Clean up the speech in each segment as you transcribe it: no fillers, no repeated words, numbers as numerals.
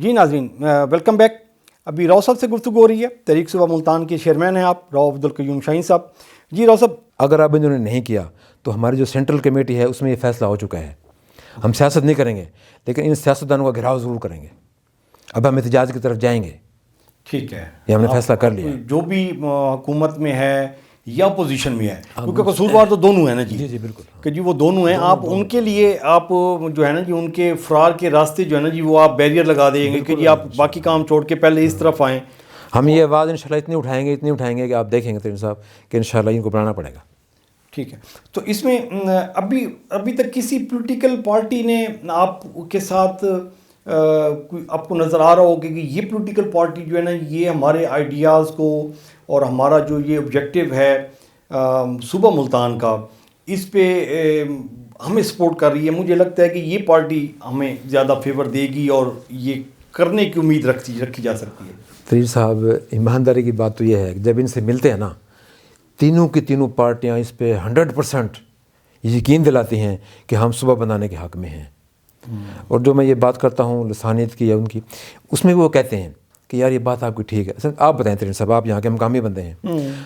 جی ناظرین، welcome back. ابھی راؤ صاحب سے گفتگو ہو رہی ہے. تحریک صوبہ ملتان کے چیئرمین ہیں آپ، راؤ عبدالقیوم شاہین صاحب. جی راؤ صاحب، اگر اب انہوں نے نہیں کیا تو ہماری جو سینٹرل کمیٹی ہے اس میں یہ فیصلہ ہو چکا ہے. ہم سیاست نہیں کریں گے لیکن ان سیاستدانوں کا گھراؤ ضرور کریں گے. اب ہم احتجاج کی طرف جائیں گے. ٹھیک ہے، یہ ہم نے فیصلہ کر لیا. جو بھی حکومت میں ہے یا اپوزیشن میں ہے، کیونکہ قصوروار تو دونوں ہیں نا جی. جی بالکل کہ جی وہ دونوں ہیں. آپ ان کے لیے آپ جو ہے نا جی ان کے فرار کے راستے جو ہے نا جی وہ آپ بیریئر لگا دیں گے کہ جی آپ باقی کام چھوڑ کے پہلے اس طرف آئیں. ہم یہ آواز انشاءاللہ اتنی اٹھائیں گے کہ آپ دیکھیں گے تحریر صاحب کہ انشاءاللہ ان کو بنانا پڑے گا. ٹھیک ہے. تو اس میں ابھی تک کسی پولیٹیکل پارٹی نے آپ کے ساتھ آپ کو نظر آ رہا ہوگا کہ یہ پولیٹیکل پارٹی جو ہے نا یہ ہمارے آئیڈیاز کو اور ہمارا جو یہ آبجیکٹیو ہے صوبہ ملتان کا، اس پہ ہمیں سپورٹ کر رہی ہے؟ مجھے لگتا ہے کہ یہ پارٹی ہمیں زیادہ فیور دے گی اور یہ کرنے کی امید رکھی جا سکتی ہے. تحریر صاحب، ایمانداری کی بات تو یہ ہے کہ جب ان سے ملتے ہیں نا، تینوں کی تینوں پارٹیاں اس پہ 100% یقین دلاتی ہیں کہ ہم صوبہ بنانے کے حق میں ہیں. اور جو میں یہ بات کرتا ہوں لسانیت کی یا ان کی، اس میں بھی وہ کہتے ہیں کہ یار یہ بات آپ کی ٹھیک ہے. آپ بتائیں تحریر صاحب، آپ یہاں کے مقامی بندے ہیں.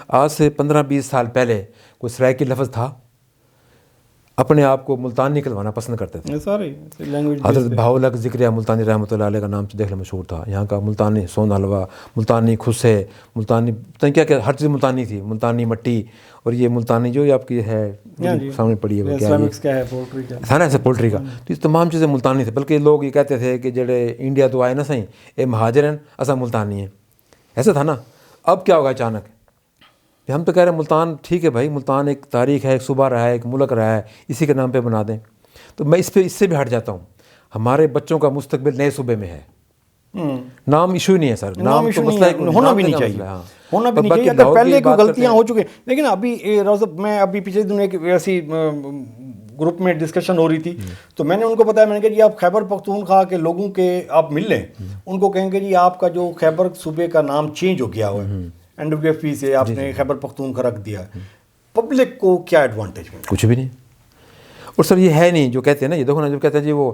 آج سے 15-20 سال پہلے کوئی سرائیکی لفظ تھا؟ اپنے آپ کو ملتانی نکلوانا پسند کرتے تھے. حضرت بہاؤاللہ کا ذکر ملتانی رحمۃ اللہ علیہ کا نام سے دیکھ لیں مشہور تھا. یہاں کا ملتانی سون حلوہ، ملتانی خسے، ملتانی کیا کیا ہر چیز ملتانی تھی. ملتانی مٹی، اور یہ ملتانی جو آپ کی ہے سامنے پڑی ہے تھا نا ایسے پولٹری کا، تو یہ تمام چیزیں ملتانی تھے. بلکہ لوگ یہ کہتے تھے کہ جڑے انڈیا تو آئے نا سہیں اے مہاجر ہیں، اسا ملتانی ہیں. ایسا تھا نا. اب کیا ہوگا اچانک؟ ہم تو کہہ رہے ہیں ملتان ٹھیک ہے بھائی، ملتان ایک تاریخ ہے، ایک صوبہ رہا ہے، ایک ملک رہا ہے، اسی کے نام پہ بنا دیں. تو میں اس سے بھی ہٹ جاتا ہوں. ہمارے بچوں کا مستقبل نئے صوبے میں ہے. نام ایشو ہی نہیں ہے سر. نام تو مسئلہ ہونا بھی نہیں چاہیے. ہونا بھی نہیں چاہیے. اگر پہلے کوئی غلطیاں ہو چکی ہیں. لیکن ابھی میں پچھلے دنوں ایک ایسی گروپ میں ڈسکشن ہو رہی تھی، تو میں نے ان کو بتایا، میں نے کہا جی آپ خیبر پختونخوا کے لوگوں کے آپ مل لیں، ان کو کہیں گے جی آپ کا جو خیبر صوبے کا نام چینج ہو گیا ہوا ہے، NWFP سے آپ نے خیبر پختونخوا رکھ دیا، پبلک کو کیا ایڈوانٹیج ملا؟ کچھ بھی نہیں. اور سر یہ ہے نہیں جو کہتے ہیں نا، یہ دیکھو نا، جو کہتے ہیں جی وہ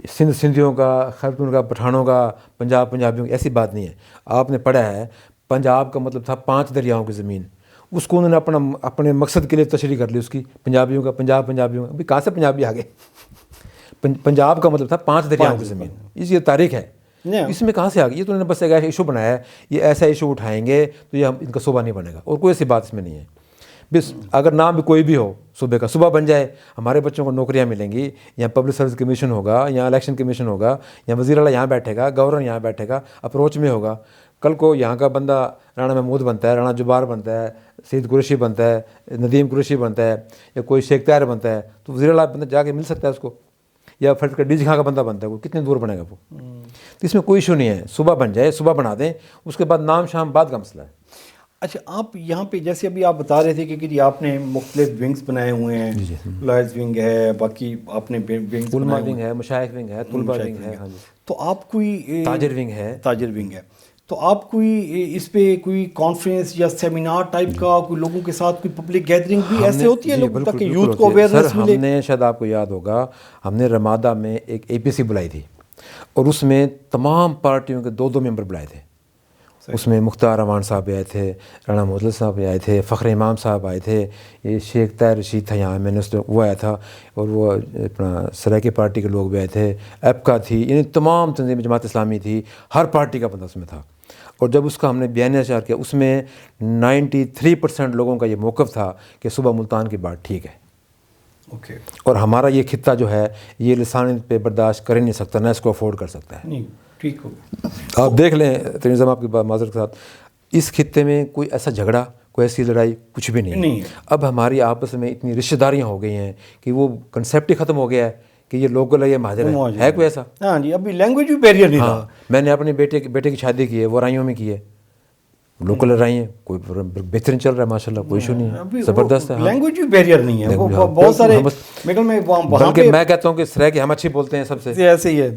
سندھیوں کا، خیبر کا، پٹھانوں کا، پنجابیوں کی، ایسی بات نہیں ہے. آپ نے پڑھا ہے پنجاب کا مطلب تھا 5 دریاؤں کی زمین. اس کو انہوں نے اپنے مقصد کے لیے تشریح کر لی اس کی. پنجابیوں کا، پنجابیوں کا. ابھی کہاں سے پنجابی آ گئے؟ پنجاب کا مطلب تھا 5 دریاؤں کی زمین. یہ تاریخ ہے. اس میں کہاں سے آ گئی؟ یہ تو انہوں نے بس ایک ایسا ایشو بنایا ہے. یہ ایسا ایشو اٹھائیں گے تو یہ ان کا صوبہ نہیں بنے گا. اور کوئی ایسی بات اس میں نہیں ہے. بس اگر نام بھی کوئی بھی ہو صوبے کا، صوبہ بن جائے، ہمارے بچوں کو نوکریاں ملیں گی. یہاں پبلک سروس کمیشن ہوگا، یہاں الیکشن کمیشن ہوگا، یہاں وزیر اعلیٰ یہاں بیٹھے گا، گورنر یہاں بیٹھے گا، اپروچ میں ہوگا. کل کو یہاں کا بندہ رانا محمود بنتا ہے، رانا جبار بنتا ہے، سید قریشی بنتا ہے، ندیم قریشی بنتا ہے، یا کوئی شیخ طاہر بنتا ہے، تو وزیر اعلیٰ بندہ جا کے مل سکتا ہے اس کو. یا فرض کر ڈی جی خاں کا بندہ بنتا ہے، وہ کتنے دور بنے گا وہ. تو اس میں کوئی ایشو نہیں ہے. صوبہ بن جائے، صوبہ بنا دیں، اس کے بعد نام شام بعد کا مسئلہ ہے. اچھا، آپ یہاں پہ جیسے ابھی آپ بتا رہے تھے کہ جی آپ نے مختلف ونگز بنائے ہوئے ہیں، لائز ونگ ہے، باقی آپ نے ونگز علماء ونگ ہے، مشائخ ونگ ہے، طلباء ونگ ہے. تو آپ کوئی تاجر ونگ ہے. تاجر ونگ ہے. تو آپ کوئی اس پہ کوئی کانفرنس یا سیمینار ٹائپ کا کوئی لوگوں کے ساتھ کوئی پبلک گیدرنگ بھی ایسے ہوتی ہے لوگوں تک کہ یوتھ کو اویئرنیس ملے؟ ہم نے، شاید آپ کو یاد ہوگا، ہم نے رمادہ میں ایک APC بلائی تھی، اور اس میں تمام پارٹیوں کے 2 ممبر بلائے تھے. اس میں مختار امان صاحب بھی آئے تھے، رانا محمود صاحب بھی آئے تھے، فخر امام صاحب آئے تھے، یہ شیخ طاہر رشید تھا یہاں منسٹر، وہ آیا تھا، اور وہ اپنا سرائیکی پارٹی کے لوگ بھی آئے تھے، ایپکا تھی، یعنی تمام تنظیم، جماعت اسلامی تھی، ہر پارٹی کا بندہ اس میں تھا. اور جب اس کا ہم نے بیانیہ اشار کیا، اس میں 93% لوگوں کا یہ موقف تھا کہ صوبہ ملتان کی بات ٹھیک ہے. اور ہمارا یہ خطہ جو ہے یہ لسانیت پہ برداشت کر ہی نہیں سکتا، نہ اس کو افورڈ کر سکتا ہے. ٹھیک ہو، آپ دیکھ لیں تحریر صاحب، آپ کی بات معذرت کے ساتھ، اس خطے میں کوئی ایسا جھگڑا، کوئی ایسی لڑائی کچھ بھی نہیں ہے. اب ہماری آپس میں اتنی رشتہ داریاں ہو گئی ہیں کہ وہ کنسیپٹ ہی ختم ہو گیا ہے کہ یہ لوکل ہے، یہ مہاجر ہے کوئی ایسا. ہاں جی، ابھی لینگویج بھی بیریئر نہیں تھا. میں نے اپنے بیٹے کی شادی کی ہے، وہ رائیوں میں کی ہے، لوکل رائی ہیں، کوئی بہترین چل رہا ہے ماشاءاللہ، کوئی ایشو نہیں ہے، زبردست ہے. لینگویج بھی بیریئر نہیں ہے. بہت سارے بلکہ میں کہتا ہوں کہ سرائیکی ہم اچھی بولتے ہیں سب سے. ایسے ہی ہے.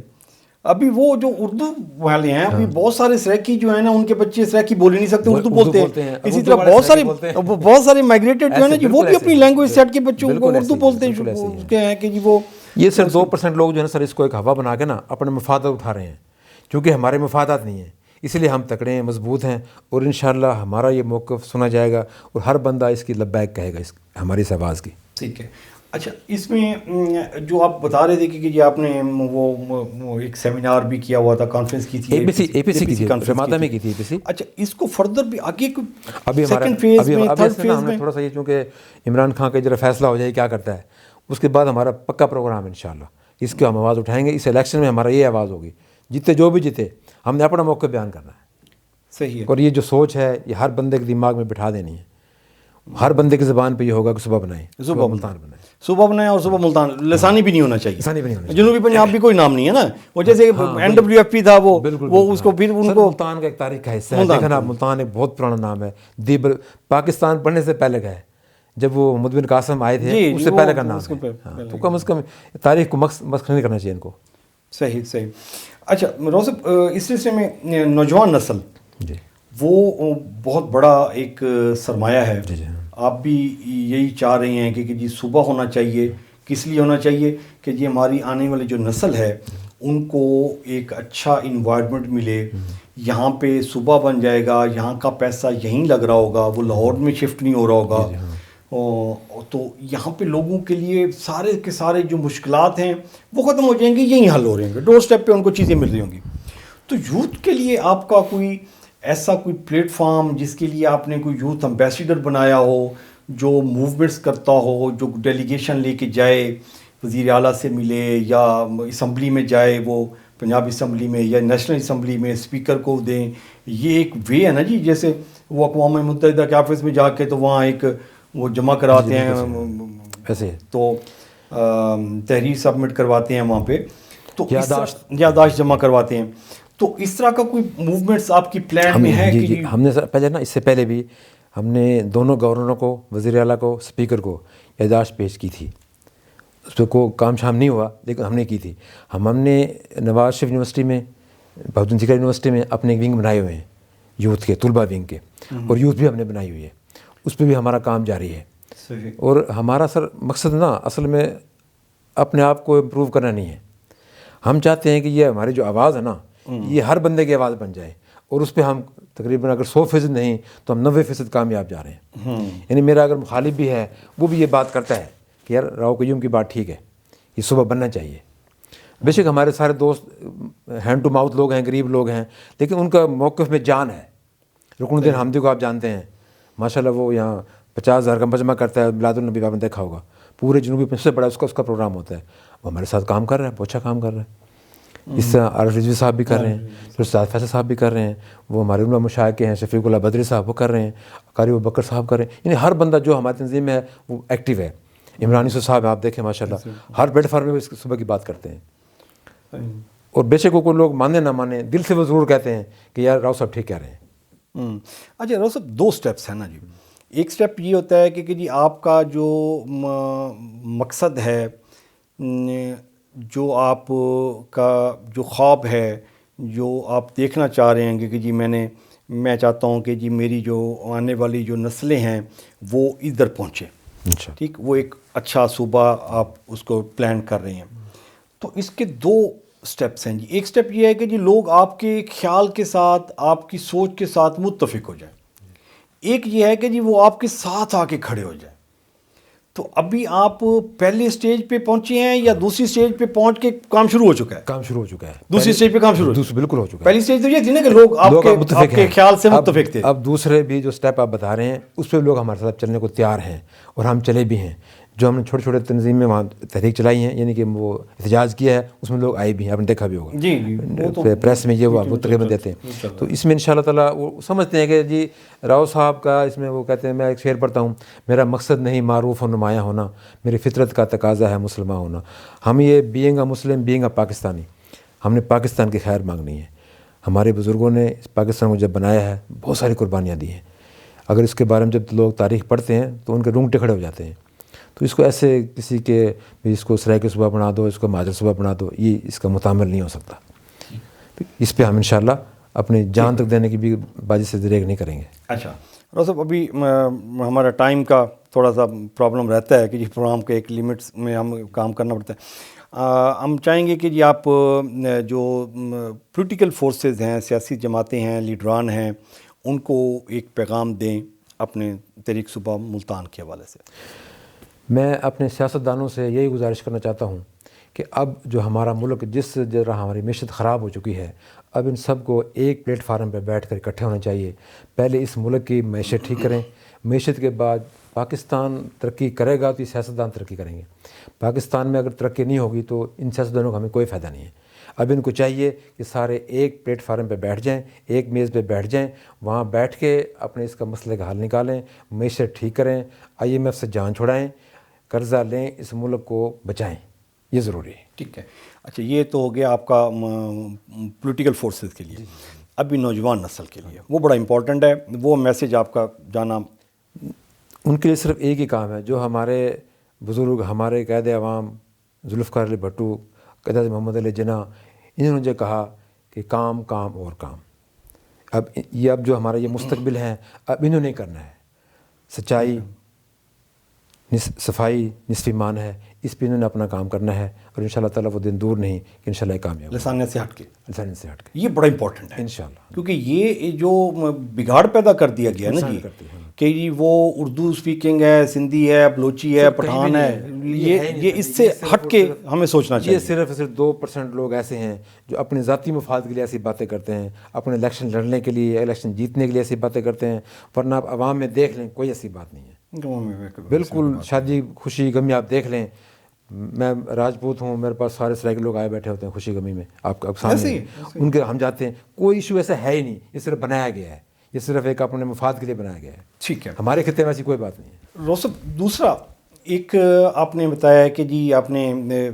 ابھی وہ جو اردو والے ہیں، ابھی بہت سارے سرائیکی جو ہیں نا، ان کے بچے سرائیکی بول ہی نہیں سکتے، اردو بولتے ہیں. اسی طرح بہت سارے مائگریٹڈ جو ہے نا جی، وہ بھی اپنی لینگویج سیٹ کے بچوں کو اردو بولتے ہیں کہ جی وہ. یہ صرف 2% لوگ جو ہے نا سر، اس کو ایک ہوا بنا کے نا اپنے مفاد اٹھا رہے ہیں. چونکہ ہمارے مفادات نہیں ہیں، اس لیے ہم تکڑے ہیں، مضبوط ہیں، اور انشاءاللہ ہمارا یہ موقف سنا جائے گا اور ہر بندہ اس کی لبیک کہے گا اس ہماری اس آواز کی. ٹھیک ہے. اچھا، اس میں جو آپ بتا رہے تھے کہ جی آپ نے وہ ایک سیمینار بھی کیا ہوا تھا، کانفرنس کی تھی، اے پی سی کی تھی، رمادہ میں کی تھی اے پی سی. اچھا، اس کو فردر بھی آگے ابھی سیکنڈ فیز میں، تھرڈ فیز ہم نے میں تھوڑا سا یہ چونکہ عمران خان کا ذرا فیصلہ ہو جائے کیا کرتا ہے، اس کے بعد ہمارا پکا پروگرام انشاءاللہ اس کی ہم آواز اٹھائیں گے. اس الیکشن میں ہمارا یہ آواز ہوگی، جیتے جو بھی جیتے ہم نے اپنا موقع بیان کرنا ہے. صحیح ہے. اور یہ جو سوچ ہے یہ ہر بندے کے دماغ میں بٹھا دینی ہے. ہر بندے کی زبان پہ یہ ہوگا کہ صبح بنائیں، صبح ملتان بنائیں، صبح بنائیں، اور صبح ملتان لسانی بھی نہیں ہونا چاہیے. لسانی بھی نہیں ہونا چاہیے. جنوبی پنجاب بھی کوئی نام نہیں ہے نا، وہ جیسے NWFP تھا وہ اس کو پھر ان کو ملتان کا ایک تاریخ کا حصہ ہے. دیکھنا ملتان ایک بہت پرانا نام ہے. پاکستان پڑھنے سے پہلے کا ہے، جب وہ محمد بن قاسم آئے تھے اس سے پہلے کا نام ہے. تو کم از کم تاریخ کو مسخ نہیں کرنا چاہیے ان کو. صحیح صحیح. اچھا روزب، اس سلسلے میں نوجوان نسل جی وہ بہت بڑا ایک سرمایہ ہے. جی جی آپ بھی یہی چاہ رہے ہیں کہ جی صبح ہونا چاہیے. کس لیے ہونا چاہیے کہ جی ہماری آنے والی جو نسل ہے ان کو ایک اچھا انوائرمنٹ ملے. یہاں پہ صبح بن جائے گا، یہاں کا پیسہ یہیں لگ رہا ہوگا، وہ لاہور میں شفٹ نہیں ہو رہا ہوگا. تو یہاں پہ لوگوں کے لیے سارے کے سارے جو مشکلات ہیں وہ ختم ہو جائیں گے، یہیں حل ہو رہے ہوں گے، ڈور اسٹیپ پہ ان کو چیزیں مل رہی ہوں گی. تو یوتھ کے لیے آپ کا کوئی ایسا کوئی پلیٹ فارم جس کے لیے آپ نے کوئی یوتھ امبیسیڈر بنایا ہو، جو موومنٹس کرتا ہو، جو ڈیلیگیشن لے کے جائے، وزیر اعلیٰ سے ملے یا اسمبلی میں جائے، وہ پنجاب اسمبلی میں یا نیشنل اسمبلی میں اسپیکر کو دیں. یہ ایک وے ہے نا جی، جیسے وہ اقوام متحدہ کے آفس میں جا کے تو وہاں ایک وہ جمع کراتے ہیں ایسے، تو تحریر سبمٹ کرواتے ہیں وہاں پہ، تو یادداشت جمع کرواتے ہیں. تو اس طرح کا کوئی موومنٹس آپ کی پلان میں ہے؟ جی ہم نے پہلے نا، اس سے پہلے بھی ہم نے دونوں گورنروں کو، وزیر اعلیٰ کو، اسپیکر کو یادداشت پیش کی تھی. اس پہ کوئی کام شام نہیں ہوا لیکن ہم نے کی تھی. ہم نے نواز شریف یونیورسٹی میں، بہادر ذکر یونیورسٹی میں اپنے ونگ بنائے ہوئے ہیں یوتھ کے، طلباء ونگ کے، اور یوتھ بھی ہم نے بنائی ہوئی ہے. اس پہ بھی ہمارا کام جاری ہے. اور ہمارا مقصد نا اصل میں اپنے آپ کو امپروو کرنا نہیں ہے. ہم چاہتے ہیں کہ یہ ہماری جو آواز ہے نا، یہ ہر بندے کی آواز بن جائے، اور اس پہ ہم تقریباً اگر 100% نہیں تو ہم 90% کامیاب جا رہے ہیں. یعنی میرا اگر مخالف بھی ہے وہ بھی یہ بات کرتا ہے کہ یار راؤ قیوم کی بات ٹھیک ہے، یہ صبح بننا چاہیے. بے شک ہمارے سارے دوست ہینڈ ٹو ماؤتھ لوگ ہیں، غریب لوگ ہیں، لیکن ان کا موقف میں جان ہے. رکن الدین حامدی کو آپ جانتے ہیں، ماشاءاللہ وہ یہاں 50,000 کا مجمع کرتا ہے. میلاد النبی آپ نے دیکھا ہوگا، پورے جنوبی میں سب سے بڑا اس کا پروگرام ہوتا ہے. وہ ہمارے ساتھ کام کر رہے ہیں، بہت اچھا کام کر رہے ہیں. اس طرح عارف رضوی صاحب بھی کر رہے ہیں، استاد فیصل صاحب بھی کر رہے ہیں، وہ ہمارے علماء مشائخ کے ہیں، شفیق اللہ بدری صاحب وہ کر رہے ہیں، قاری ابوبکر صاحب کر رہے ہیں. یعنی ہر بندہ جو ہماری تنظیم میں ہے وہ ایکٹیو ہے. عمران یوسف صاحب آپ دیکھیں ماشاءاللہ ہر پلیٹ فارم میں اس صبح کی بات کرتے ہیں. اور بے شک کوئی لوگ مانے نہ مانے، دل سے وہ ضرور کہتے ہیں کہ یار راؤ صاحب ٹھیک کہہ رہے ہیں. اچھا راؤ صاحب، 2 سٹیپس ہیں نا جی. ایک سٹیپ یہ ہوتا ہے کہ جی آپ کا جو مقصد ہے، جو آپ کا جو خواب ہے، جو آپ دیکھنا چاہ رہے ہیں کہ جی میں چاہتا ہوں کہ جی میری جو آنے والی جو نسلیں ہیں وہ ادھر پہنچیں. ٹھیک، وہ ایک اچھا صوبہ آپ اس کو پلان کر رہے ہیں. تو اس کے 2 سٹیپس ہیں جی. ایک سٹیپ یہ ہے کہ جی لوگ آپ کے خیال کے ساتھ، آپ کی سوچ کے ساتھ متفق ہو جائیں. ایک یہ ہے کہ جی وہ آپ کے ساتھ آ کے کھڑے ہو جائیں. تو ابھی آپ پہلے سٹیج پہ پہنچے ہیں یا دوسری سٹیج پہ پہنچ کے کام شروع ہو چکا ہے؟ کام شروع ہو چکا ہے. دوسری سٹیج پہ کام شروع بالکل ہو چکا ہے. پہلی سٹیج تو یہ تھی نا کہ لوگ آپ کے خیال سے متفق تھے. اب دوسرے بھی جو سٹیپ آپ بتا رہے ہیں اس پہ لوگ ہمارے ساتھ چلنے کو تیار ہیں، اور ہم چلے بھی ہیں. جو ہم نے چھوٹے چھوٹے تنظیم میں وہاں تحریک چلائی ہیں، یعنی کہ وہ احتجاج کیا ہے، اس میں لوگ آئے بھی ہیں، آپ نے دیکھا بھی ہوگا جی پریس میں، یہ وہ تقریباً دیتے ہیں. تو اس میں انشاءاللہ تعالیٰ وہ سمجھتے ہیں کہ جی راؤ صاحب کا، اس میں وہ کہتے ہیں، میں ایک شعر پڑھتا ہوں، میرا مقصد نہیں معروف و نمایاں ہونا، میری فطرت کا تقاضا ہے مسلمان ہونا. ہم یہ being a Muslim, being a Pakistani, ہم نے پاکستان کی خیر مانگنی ہے. ہمارے بزرگوں نے اس پاکستان کو جب بنایا ہے بہت ساری قربانیاں دی ہیں. اگر اس کے بارے میں جب لوگ تاریخ پڑھتے ہیں تو ان کے رونگٹے کھڑے ہو جاتے ہیں. تو اس کو ایسے کسی کے اس کو سرائے کے صوبہ بنا دو، اس کو مہاجر صوبہ بنا دو، یہ اس کا متعامل نہیں ہو سکتا. اس پہ ہم انشاءاللہ اپنی جان تک دینے کی بھی بازی سے دریغ نہیں کریں گے. اچھا راؤ صاحب، ابھی ہمارا ٹائم کا تھوڑا سا پرابلم رہتا ہے کہ جی پروگرام کے ایک لیمٹس میں ہم کام کرنا پڑتا ہے. ہم چاہیں گے کہ جی آپ جو پولیٹیکل فورسز ہیں، سیاسی جماعتیں ہیں، لیڈران ہیں، ان کو ایک پیغام دیں اپنے تحریک صوبہ ملتان کے حوالے سے۔ میں اپنے سیاستدانوں سے یہی گزارش کرنا چاہتا ہوں کہ اب جو ہمارا ملک جس طرح ہماری معیشت خراب ہو چکی ہے، اب ان سب کو ایک پلیٹ فارم پہ بیٹھ کر اکٹھے ہونا چاہیے۔ پہلے اس ملک کی معیشت ٹھیک کریں، معیشت کے بعد پاکستان ترقی کرے گا تو یہ سیاستدان ترقی کریں گے۔ پاکستان میں اگر ترقی نہیں ہوگی تو ان سیاستدانوں کا ہمیں کوئی فائدہ نہیں ہے۔ اب ان کو چاہیے کہ سارے ایک پلیٹ فارم پہ بیٹھ جائیں، ایک میز پہ بیٹھ جائیں، وہاں بیٹھ کے اپنے اس کا مسئلے کا حل نکالیں، معیشت ٹھیک کریں، IMF سے جان چھڑائیں، قرضہ لیں، اس ملک کو بچائیں، یہ ضروری ہے۔ ٹھیک ہے، اچھا یہ تو ہو گیا آپ کا پولیٹیکل فورسز کے لیے۔ ابھی نوجوان نسل کے لیے وہ بڑا امپورٹنٹ ہے، وہ میسیج آپ کا جانا۔ ان کے لیے صرف ایک ہی کام ہے، جو ہمارے بزرگ، ہمارے قائد عوام ذوالفقار علی بھٹو، قائد اعظم محمد علی جناح، انہوں نے جو کہا کہ کام کام اور کام، اب جو ہمارا یہ مستقبل ہے اب انہوں نے کرنا ہے۔ سچائی، صفائی نصف ایمان ہے، اس پہ انہوں نے اپنا کام کرنا ہے، اور انشاءاللہ تعالیٰ وہ دن دور نہیں کہ انشاءاللہ کامیاب لسانیت سے ہٹ کے، انسانیت سے ہٹ کے یہ بڑا امپورٹنٹ ہے انشاءاللہ، کیونکہ یہ جو بگاڑ پیدا کر دیا گیا نا انسان جی کرتی ہے۔ کہ جی وہ اردو سپیکنگ ہے، سندھی ہے، بلوچی ہے، سب کہیں پٹھان بھی ہے، نہیں ہے، یہ اس سے ہٹ کے ہمیں سوچنا یہ چاہیے۔ صرف 2% لوگ ایسے ہیں جو اپنے ذاتی مفاد کے لیے ایسی باتیں کرتے ہیں، اپنے الیکشن لڑنے کے لیے، الیکشن جیتنے کے لیے ایسی باتیں کرتے ہیں، ورنہ آپ عوام میں دیکھ لیں کوئی ایسی بات نہیں ہے۔ بالکل شادی خوشی غمی آپ دیکھ لیں، میں راجپوت ہوں، میرے پاس سارے سرائے کے لوگ آئے بیٹھے ہوتے ہیں خوشی غمی میں، آپ سامنے ان کے ہم جاتے ہیں، کوئی ایشو ایسا ہے ہی نہیں، یہ صرف بنایا گیا ہے، یہ صرف ایک اپنے مفاد کے لیے بنایا گیا ہے۔ ٹھیک ہے ہمارے خطے میں ایسی کوئی بات نہیں ہے۔ روسب، دوسرا ایک آپ نے بتایا کہ جی آپ نے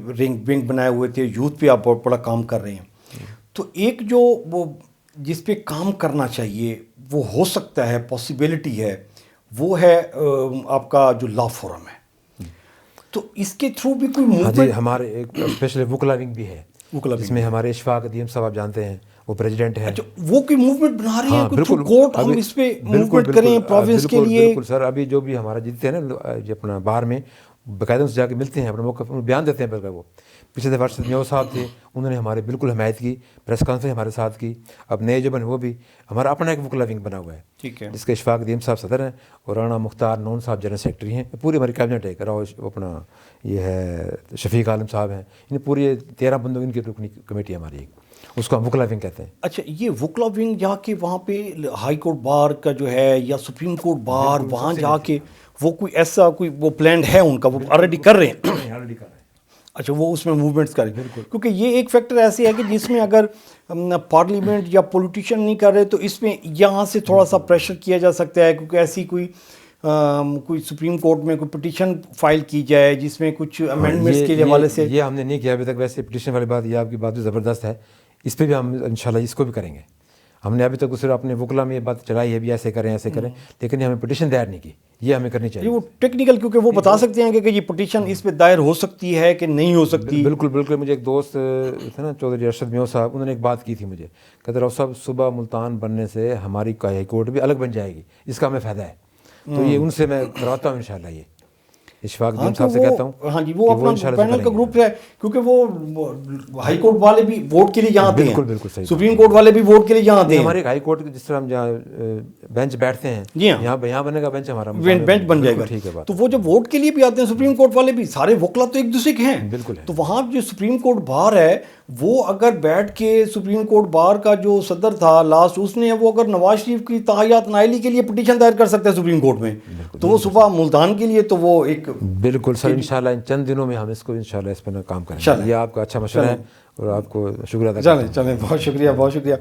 ونگ بنائے ہوئے تھے، یوتھ پہ آپ بہت بڑا کام کر رہے ہیں، تو ایک جو وہ جس پہ کام کرنا چاہیے وہ ہو سکتا ہے، پاسبلٹی ہے، وہ ہے آپ کا جو لا فورم ہے، تو اس کے تھرو بھی کوئی ہاں جی، موومنٹ؟ ہمارے ایک اسپیشل وکلا ونگ بھی ہے، جس میں ہمارے اشفاق ادیم صاحب آپ جانتے ہیں، وہ پریزیڈنٹ ہے۔ اچھا وہ کوئی موومنٹ بنا رہے ہیں، ہاں کوئی تھرو بالکل، کورٹ ہم اس پہ موومنٹ کریں پروونس کے لیے؟ بالکل سر، ابھی جو بھی ہمارا جیتتے ہیں نا یہ اپنا باہر میں، باقاعدہ سے جا کے ملتے ہیں، اپنے موقع پر بیان دیتے ہیں، بلکہ وہ پچھلے دفعہ ارشد میو صاحب تھے، انہوں نے ہمارے بالکل حمایت کی، پریس کانفرنس ہمارے ساتھ کی۔ اب نئے جو بنے وہ بھی، ہمارا اپنا ایک وکلا ونگ بنا ہوا ہے، ٹھیک ہے، جس کے اشفاق ادیم صاحب صدر ہیں اور رانا مختار نون صاحب جنرل سیکرٹری ہیں، پوری ہماری کیبنٹ ہے، اپنا یہ ہے شفیق عالم صاحب ہیں، ان پوری 13 بندوں ان کی رکنی کمیٹی ہے ہماری ایک، اس کو ہم وکلا ونگ کہتے ہیں۔ اچھا یہ وکلا ونگ جا کے وہاں پہ ہائی کورٹ بار کا جو ہے یا سپریم کورٹ بار، وہاں جا کے وہ کوئی ایسا کوئی وہ پلانڈ ہے ان کا، وہ آلریڈی کر رہے ہیں؟ اچھا وہ اس میں موومنٹس کریں، کیونکہ یہ ایک فیکٹر ایسے ہے کہ جس میں اگر پارلیمنٹ یا پولیٹیشین نہیں کر رہے تو اس میں یہاں سے تھوڑا سا پریشر کیا جا سکتا ہے، کیونکہ ایسی کوئی سپریم کورٹ میں کوئی پٹیشن فائل کی جائے جس میں کچھ امینڈمنٹس کے حوالے سے۔ یہ ہم نے نہیں کیا ابھی تک، ویسے پٹیشن والی بات، یہ آپ کی بات بھی زبردست ہے، اس پہ بھی ہم انشاءاللہ اس کو بھی کریں گے۔ ہم نے ابھی تک صرف اپنے وکلا میں یہ بات چلائی ہے بھی ایسے کریں ایسے کریں، لیکن ہمیں پٹیشن دائر نہیں کی، یہ ہمیں کرنی چاہیے۔ وہ ٹیکنیکل، کیونکہ وہ بتا سکتے ہیں کہ یہ پٹیشن اس پہ دائر ہو سکتی ہے کہ نہیں ہو سکتی۔ بالکل بالکل، مجھے ایک دوست تھے نا چودھری ارشد میو صاحب، انہوں نے ایک بات کی تھی مجھے، کہتے راؤ صاحب صوبہ ملتان بننے سے ہماری ہائی کورٹ بھی الگ بن جائے گی، اس کا ہمیں فائدہ ہے، تو یہ ان سے میں کرواتا ہوں انشاءاللہ، یہ اشفاق ادیم صاحب سے کہتا ہوں۔ ہاں جی، وہ اپنا پینل کا گروپ ہے، کیونکہ وہ ہائی کورٹ والے بھی ووٹ کے لیے جہاں آتے ہیں، بالکل بالکل صحیح، سپریم کورٹ والے بھی ووٹ کے لیے جہاں آتے ہیں۔ ہمارے ہائی کورٹ جس طرح ہم جہاں بینچ بیٹھتے ہیں، جی ہاں، یہاں بنے گا بینچ، ہمارا بینچ بن جائے گا، ٹھیک ہے بات۔ تو وہ جب ووٹ کے لیے بھی آتے ہیں سپریم کورٹ والے بھی، سارے وکلا تو ایک دوسرے کے ہیں، بالکل، تو وہاں جو سپریم کورٹ بار ہے وہ اگر بیٹھ کے سپریم کورٹ بار کا جو صدر تھا لاسٹ، اس نے وہ اگر نواز شریف کی تاحیات نائلی کے لیے پٹیشن دائر کر سکتا ہے سپریم کورٹ میں، تو وہ صبح ملتان کے لیے تو وہ ایک بالکل سر، انشاءاللہ ان چند دنوں میں ہم اس کو انشاءاللہ اس پر کام کریں گے۔ یہ آپ کا اچھا مشورہ ہے اور آپ کو شکریہ ادا کرتا ہوں۔ چلیں بہت شکریہ، بہت شکریہ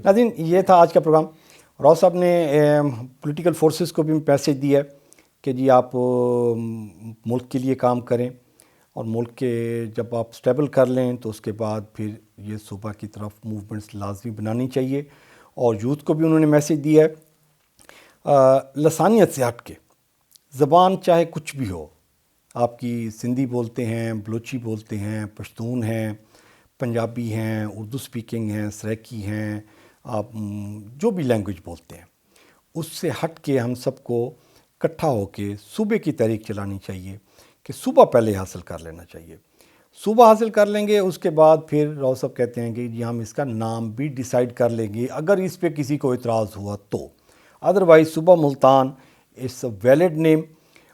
ناظرین، یہ تھا آج کا پروگرام۔ راؤ صاحب نے پولیٹیکل فورسز کو بھی میسیج دیا ہے کہ جی آپ ملک کے لیے کام کریں، اور ملک کے جب آپ سٹیبل کر لیں تو اس کے بعد پھر یہ صوبہ کی طرف موومنٹس لازمی بنانی چاہیے، اور یوتھ کو بھی انہوں نے میسیج دیا ہے لسانیت سے ہٹ کے، زبان چاہے کچھ بھی ہو، آپ کی سندھی بولتے ہیں، بلوچی بولتے ہیں، پشتون ہیں، پنجابی ہیں، اردو سپیکنگ ہیں، سریکی ہیں، آپ جو بھی لینگویج بولتے ہیں، اس سے ہٹ کے ہم سب کو اکٹھا ہو کے صوبے کی تحریک چلانی چاہیے کہ صوبہ پہلے حاصل کر لینا چاہیے۔ صوبہ حاصل کر لیں گے، اس کے بعد پھر راؤ صاحب کہتے ہیں کہ جی ہم اس کا نام بھی ڈیسائیڈ کر لیں گے اگر اس پہ کسی کو اعتراض ہوا تو، ادروائز صوبہ ملتان اس ویلڈ نیم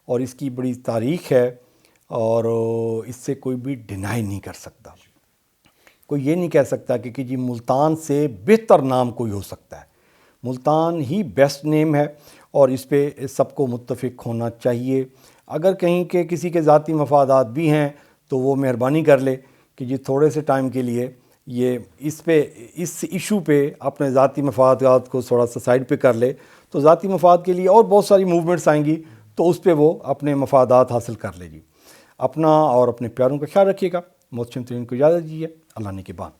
اور اس کی بڑی تاریخ ہے اور اس سے کوئی بھی ڈینائی نہیں کر سکتا. کوئی یہ نہیں کہہ سکتا کہ جی ملتان سے بہتر نام کوئی ہو سکتا ہے. ملتان ہی بیسٹ نیم ہے اور اس پہ سب کو متفق ہونا چاہیے. اگر کہیں کہ کسی کے ذاتی مفادات بھی ہیں تو وہ مہربانی کر لے کہ جی تھوڑے سے ٹائم کے لیے یہ اس ایشو پہ اپنے ذاتی مفادات کو تھوڑا سا سائڈ پہ کر لے، تو ذاتی مفاد کے لیے اور بہت ساری موومنٹس آئیں گی تو اس پہ وہ اپنے مفادات حاصل کر لے گی. اپنا اور اپنے پیاروں کا خیال رکھیے گا. محتشم ترین کو اجازت دیجیے. اللہ نے کے بان.